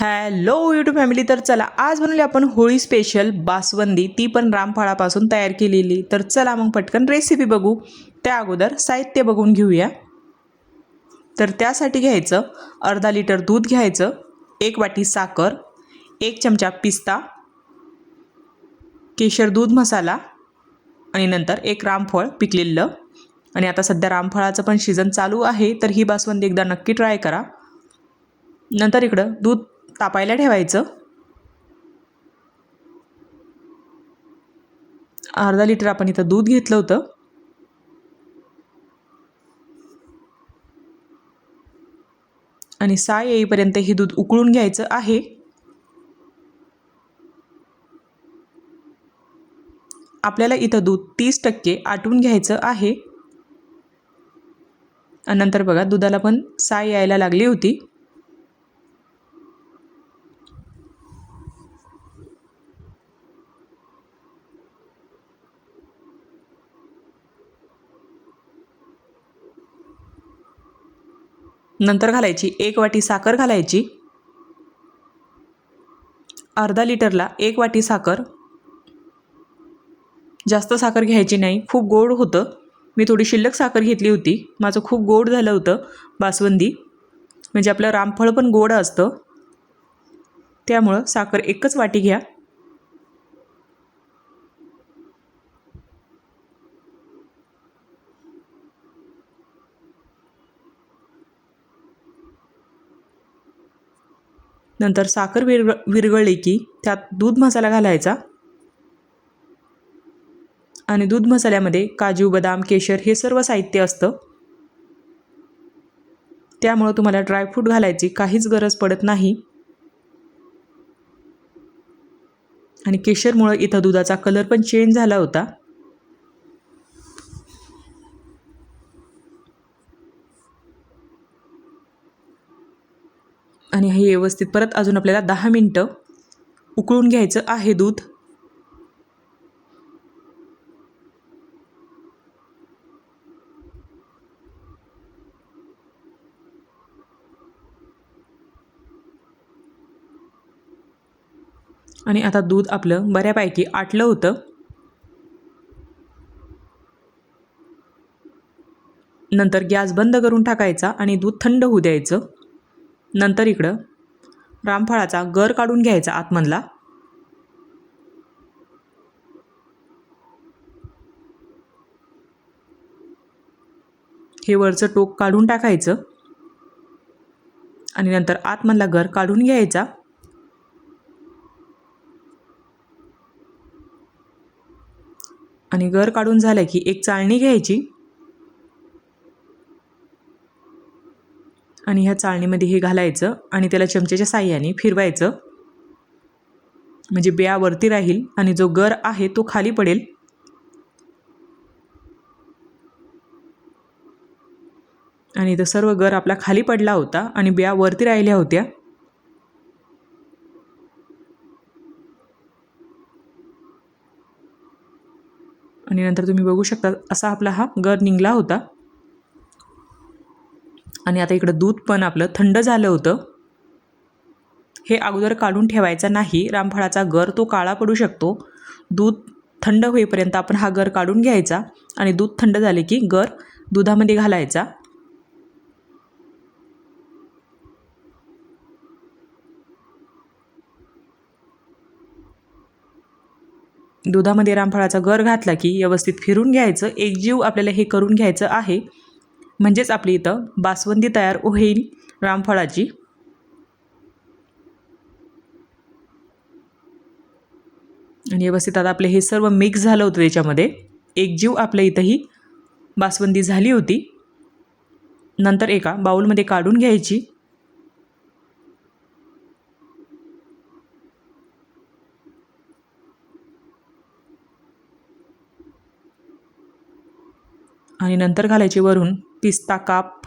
Hello YouTube family. तर चला आज बनवली आपण होळी स्पेशल बासवंदी, ती पण रामफळापासून तयार केलेली. तर चला मग पटकन रेसिपी बघू. त्या अगोदर साहित्य बघून घेऊया. तर त्यासाठी घ्यायचं अर्धा लिटर दूध घ्यायचं, 1 वाटी साखर, 1 चमचा पिस्ता, केशर दूध मसाला आणि नंतर 1 रामफळ पिकलेलं. आणि आता सध्या रामफळाचं पण सीझन चालू आहे, तर ही बासवंदी एकदा नक्की ट्राय करा. नंतर इकडं दूध तापायला ठेवायचं. अर्धा लिटर आपण इथं दूध घेतलं होतं. आणि साय येईपर्यंत हे दूध उकळून घ्यायचं आहे. आपल्याला इथं दूध 30% आटवून घ्यायचं आहे. आणि नंतर बघा दुधाला पण साय यायला लागली होती. नंतर घालायची 1 वाटी साखर घालायची. अर्धा लिटरला 1 वाटी साखर. जास्त साखर घ्यायची नाही, खूप गोड होतं. मी थोडी शिल्लक साखर घेतली होती. माझं खूप गोड झालं होतं बासवंदी. म्हणजे आपलं रामफळ पण गोड असतं, त्यामुळं साखर 1च वाटी घ्या. नंतर साखर विरघळली की त्यात दूध मसाला घालायचा. आणि दूध मसाल्यामध्ये काजू, बदाम, केशर हे सर्व साहित्य असतं, त्यामुळं तुम्हाला ड्रायफ्रूट घालायची काहीच गरज पडत नाही. आणि केशरमुळं इथं दुधाचा कलर पण चेंज झाला होता. आणि हे व्यवस्थित परत अजून आपल्याला 10 मिनिटं उकळून घ्यायचं आहे दूध. आणि आता दूध आपलं बऱ्यापैकी आटलं होतं. नंतर गॅस बंद करून टाकायचा आणि दूध थंड होऊ द्यायचं. नंतर इकडं रामफळाचा गर काढून घ्यायचा आतमधला. हे वरचं टोक काढून टाकायचं आणि नंतर आतमधला गर काढून घ्यायचा. आणि गर काढून झालं की एक चाळणी घ्यायची आणि ह्या चाळणीमध्ये हे घालायचं आणि त्याला चमच्याच्या साहाय्याने फिरवायचं. म्हणजे बिया वरती राहील आणि जो गर आहे तो खाली पडेल. आणि इथं सर्व गर आपला खाली पडला होता आणि बिया वरती राहिल्या होत्या. आणि नंतर तुम्ही बघू शकता असा आपला हा गर निघला होता. आणि आता इकडं दूध पण आपलं थंड झालं होतं. हे अगोदर काढून ठेवायचं नाही, रामफळाचा गर तो काळा पडू शकतो. दूध थंड होईपर्यंत आपण हा गर काढून घ्यायचा आणि दूध थंड झाले की गर दुधामध्ये घालायचा. दुधामध्ये रामफळाचा गर घातला की व्यवस्थित फिरून घ्यायचं. एकजीव आपल्याला हे करून घ्यायचं आहे, म्हणजेच आपली इथं बासवंदी तयार होईल रामफळाची. आणि व्यवस्थित आता आपले हे सर्व मिक्स झालं होतं त्याच्यामध्ये. एकजीव आपल्या इथं ही बासवंदी झाली होती. नंतर एका बाउलमध्ये काढून घ्यायची. आणि नंतर घालायचे वरून पिस्ता काप.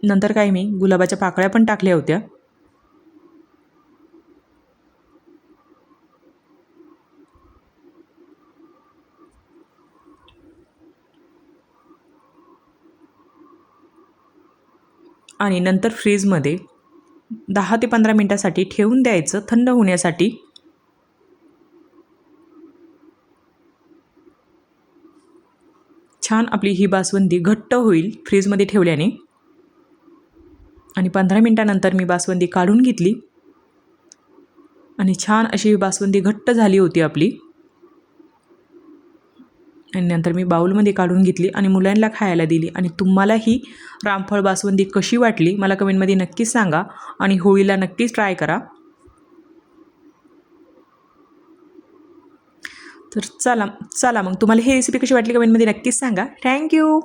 नंतर काही मी गुलाबाच्या पाकळ्या पण टाकल्या होत्या. आणि नंतर फ्रीजमध्ये 10 ते 15 मिनटासाठी ठेवून द्यायचं थंड होण्यासाठी. छान आपली ही बासुंदी घट्ट होईल फ्रीजमध्ये ठेवल्याने. आणि 15 मिनटानंतर मी बासुंदी काढून घेतली आणि छान अशी ही बासुंदी घट्ट झाली होती आपली. आणि नंतर मी बाउलमध्ये काढून घेतली आणि मुलांना खायला दिली. आणि तुम्हाला ही रामफळ बासुंदी कशी वाटली मला कमेंटमध्ये नक्कीच सांगा आणि होळीला नक्कीच ट्राय करा. तर चला मग तुम्हाला ही रेसिपी कशी वाटली कमेंटमध्ये नक्कीच सांगा. थँक्यू.